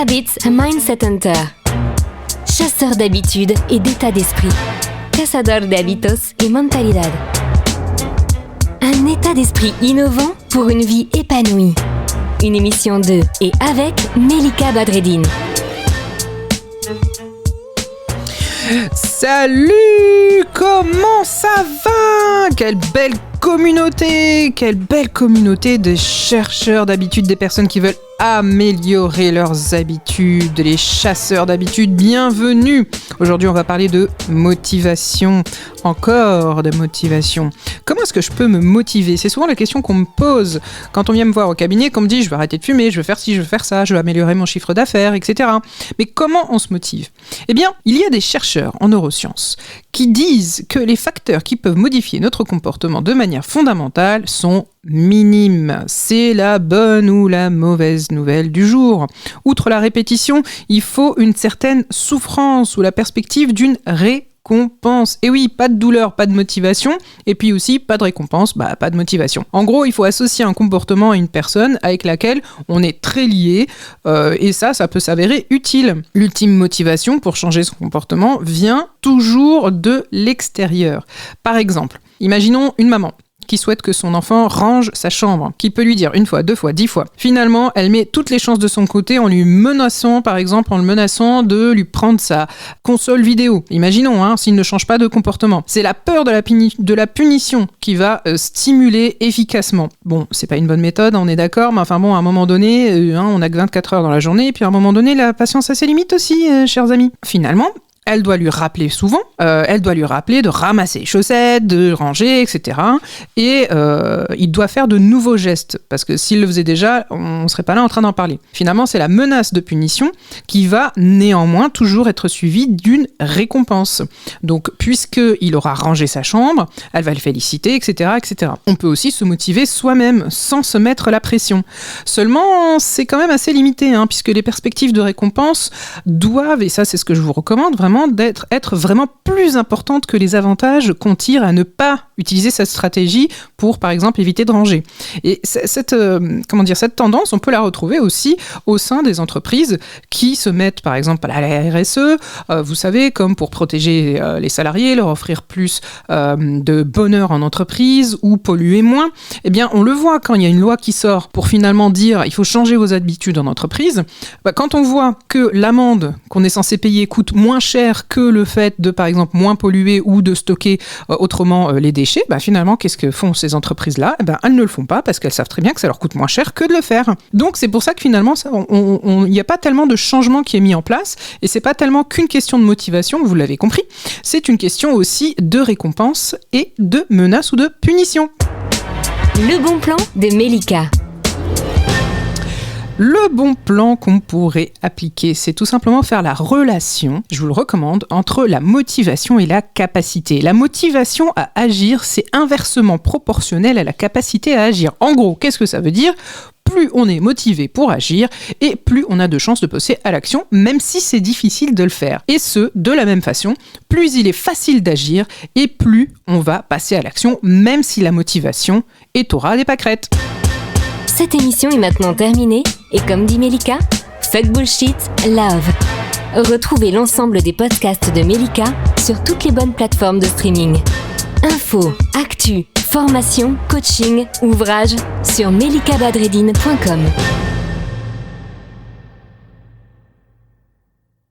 Habits Mindset Hunter. Chasseur d'habitudes et d'état d'esprit. Cazador de hábitos y mentalidad. Un état d'esprit innovant pour une vie épanouie. Une émission de et avec Melika Badreddine. Salut, comment ça va? Quelle belle communauté de chercheurs d'habitudes, des personnes qui veulent améliorer leurs habitudes, les chasseurs d'habitudes, bienvenue. Aujourd'hui, on va parler de motivation, encore de motivation. Comment est-ce que je peux me motiver? C'est souvent la question qu'on me pose quand on vient me voir au cabinet, qu'on me dit je vais arrêter de fumer, je veux faire ci, je veux faire ça, je veux améliorer mon chiffre d'affaires, etc. Mais comment on se motive? Eh bien, il y a des chercheurs en neurosciences qui disent que les facteurs qui peuvent modifier notre comportement de manière fondamentale sont minimes. C'est la bonne ou la mauvaise nouvelle du jour. Outre la répétition, il faut une certaine souffrance ou la perspective d'une récompense. Et oui, pas de douleur, pas de motivation, et puis aussi pas de récompense, pas de motivation. En gros, il faut associer un comportement à une personne avec laquelle on est très lié, et ça peut s'avérer utile. L'ultime motivation pour changer son comportement vient toujours de l'extérieur. Par exemple, imaginons une maman qui souhaite que son enfant range sa chambre, qui peut lui dire 1 fois, 2 fois, 10 fois. Finalement, elle met toutes les chances de son côté en lui menaçant, par exemple, en le menaçant de lui prendre sa console vidéo. Imaginons, s'il ne change pas de comportement. C'est la peur de la punition qui va stimuler efficacement. Bon, c'est pas une bonne méthode, on est d'accord, mais à un moment donné, on a que 24 heures dans la journée, et puis à un moment donné, la patience a ses limites aussi, chers amis. Finalement, elle doit lui rappeler souvent, elle doit lui rappeler de ramasser les chaussettes, de ranger, etc. Et il doit faire de nouveaux gestes, parce que s'il le faisait déjà, on ne serait pas là en train d'en parler. Finalement, c'est la menace de punition qui va néanmoins toujours être suivie d'une récompense. Donc, puisqu'il aura rangé sa chambre, elle va le féliciter, etc., etc. On peut aussi se motiver soi-même, sans se mettre la pression. Seulement, c'est quand même assez limité, puisque les perspectives de récompense doivent, et ça c'est ce que je vous recommande, vraiment être vraiment plus importante que les avantages qu'on tire à ne pas utiliser cette stratégie pour, par exemple, éviter de ranger. Et cette tendance, on peut la retrouver aussi au sein des entreprises qui se mettent, par exemple, à la RSE, vous savez, comme pour protéger les salariés, leur offrir plus de bonheur en entreprise ou polluer moins. Eh bien, on le voit quand il y a une loi qui sort pour finalement dire il faut changer vos habitudes en entreprise. Quand on voit que l'amende qu'on est censé payer coûte moins cher que le fait de, par exemple, moins polluer ou de stocker autrement les déchets, finalement, qu'est-ce que font ces entreprises-là? Elles ne le font pas parce qu'elles savent très bien que ça leur coûte moins cher que de le faire. Donc, c'est pour ça que finalement, il n'y a pas tellement de changement qui est mis en place et c'est pas tellement qu'une question de motivation, vous l'avez compris, c'est une question aussi de récompense et de menace ou de punition. Le bon plan de Melika. Le bon plan qu'on pourrait appliquer, c'est tout simplement faire la relation, je vous le recommande, entre la motivation et la capacité. La motivation à agir, c'est inversement proportionnel à la capacité à agir. En gros, qu'est-ce que ça veut dire ? Plus on est motivé pour agir et plus on a de chances de passer à l'action, même si c'est difficile de le faire. Et ce, de la même façon, plus il est facile d'agir et plus on va passer à l'action, même si la motivation est au ras des pâquerettes. Cette émission est maintenant terminée et comme dit Melika, fuck bullshit, love. Retrouvez l'ensemble des podcasts de Melika sur toutes les bonnes plateformes de streaming. Infos, actu, formation, coaching, ouvrages sur melikabadreddine.com.